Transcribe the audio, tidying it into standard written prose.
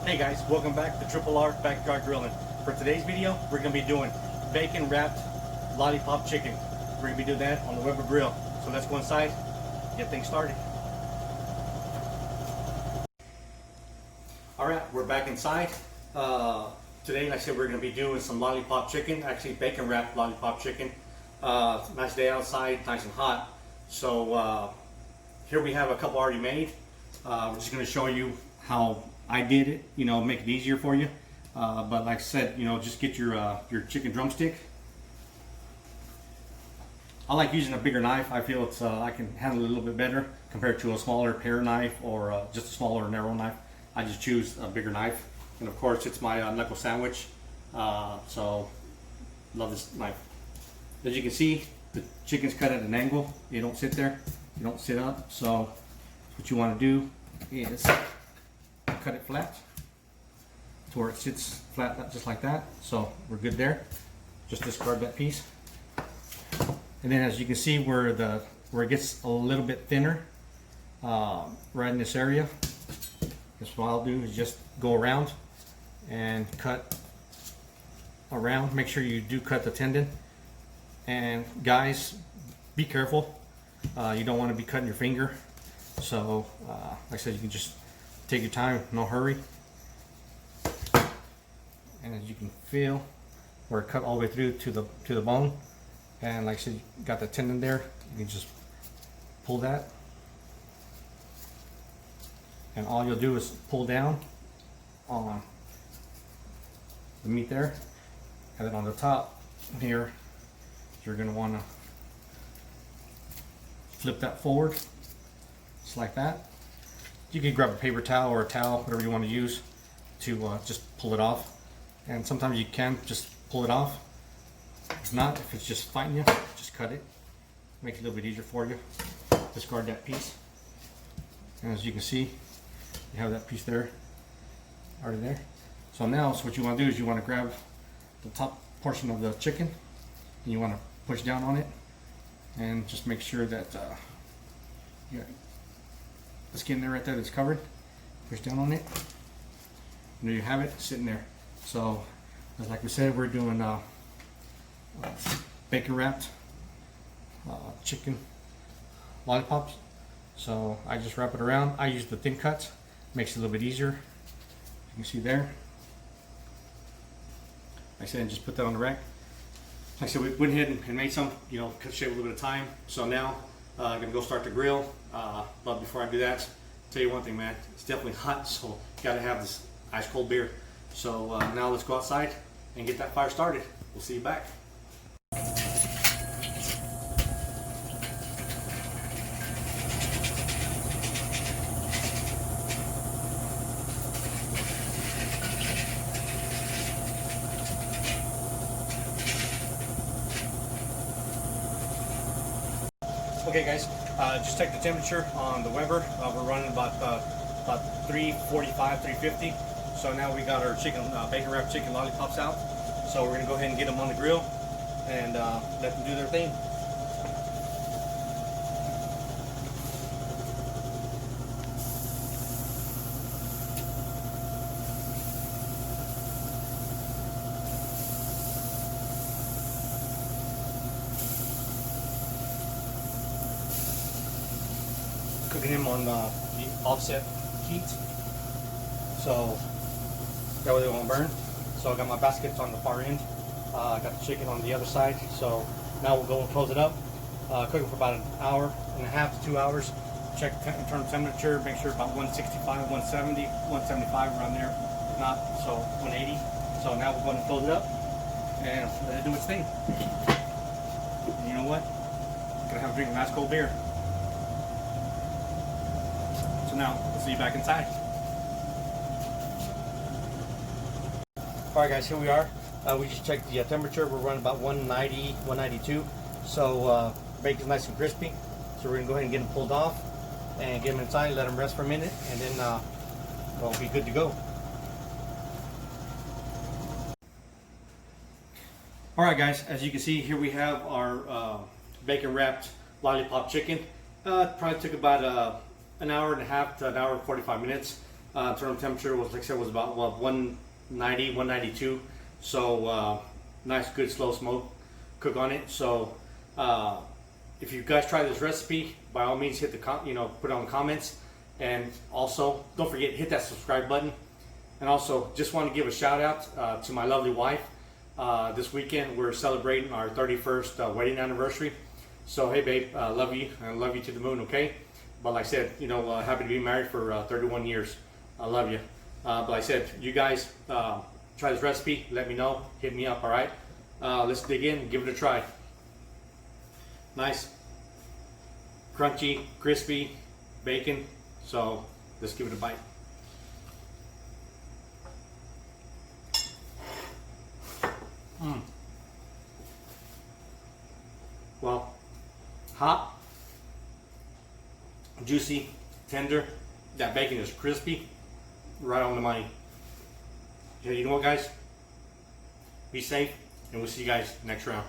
Hey guys, welcome back to TripleRBackyardGrillin. For today's video, we're going to be doing bacon wrapped lollipop chicken. We're going to be doing that on the Weber grill. So let's go inside, get things started. Alright, we're back inside. Today, like I said, we're going to be doing some lollipop chicken, actually bacon wrapped lollipop chicken. Nice day outside, nice and hot. So here we have a couple already made. We're just going to show you how I did it, make it easier for you. But like I said, just get your chicken drumstick. I like using a bigger knife. I feel it's I can handle it a little bit better compared to a smaller pear knife or just a smaller narrow knife. I just choose a bigger knife, and of course it's my knuckle sandwich. So love this knife. As you can see, the chicken's cut at an angle. You don't sit there. You don't sit up. So what you want to do is cut it flat to where it sits flat, just like that. So we're good there. Just discard that piece. And then as you can see where it gets a little bit thinner, right in this area, that's what I'll do is just go around and cut around. Make sure you do cut the tendon. And guys, be careful. You don't want to be cutting your finger. So like I said, you can just take your time, no hurry. And as you can feel, we're cut all the way through to the bone. And like I said, you got the tendon there. You can just pull that. And all you'll do is pull down on the meat there. And then on the top here, you're going to want to flip that forward, just like that. You can grab a paper towel or a towel, whatever you want to use, to just pull it off. And sometimes you can just pull it off. If not, if it's just fighting you, just cut it. Makes it a little bit easier for you. Discard that piece. And as you can see, you have that piece there, already there. So now, what you want to do is you want to grab the top portion of the chicken, and you want to push down on it, and just make sure that you got the skin there right there that's covered. Push down on it, and there you have it sitting there. So, like we said, we're doing bacon wrapped chicken lollipops. So I just wrap it around. I use the thin cuts, makes it a little bit easier. You can see there. Like I said, just put that on the rack. Like I said, we went ahead and made some, cut shave a little bit of time. So now I'm gonna go start the grill. But before I do that, tell you one thing, man, it's definitely hot, so you gotta have this ice cold beer. So now let's go outside and get that fire started. We'll see you back. Okay guys, just check the temperature on the Weber. We're running about 345, 350. So now we got our bacon wrapped chicken lollipops out. So we're gonna go ahead and get them on the grill and let them do their thing. Cooking them on the offset heat, so that way they won't burn. So I got my baskets on the far end. I got the chicken on the other side. So now we'll go and close it up. Cook it for about an hour and a half to 2 hours. Check internal temperature, make sure about 165, 170, 175 around there. If not, so 180. So now we'll go and close it up and let it do its thing. And you know what? I'm gonna have a drink of nice cold beer. So now, we'll see you back inside. Alright guys, here we are. We just checked the temperature. We're running about 190, 192. So bacon's nice and crispy. So we're going to go ahead and get them pulled off and get them inside, let them rest for a minute, and then we'll be good to go. Alright guys, as you can see, here we have our bacon wrapped lollipop chicken. Probably took about an hour and a half to an hour and 45 minutes. Internal temperature was, like I said, was about 190, 192. So nice, good, slow smoke cook on it. So if you guys try this recipe, by all means hit the put it on the comments, and also don't forget hit that subscribe button. And also just want to give a shout out to my lovely wife. This weekend we're celebrating our 31st wedding anniversary. So hey babe, love you, and love you to the moon. Okay, but like I said, happy to be married for 31 years. I love you. But like I said, you guys try this recipe, let me know, hit me up. All right, let's dig in and give it a try. Nice, crunchy, crispy bacon. So let's give it a bite. Well, hot, juicy, tender. That bacon is crispy, right on the money. Yeah, you know what, guys? Be safe, and we'll see you guys next round.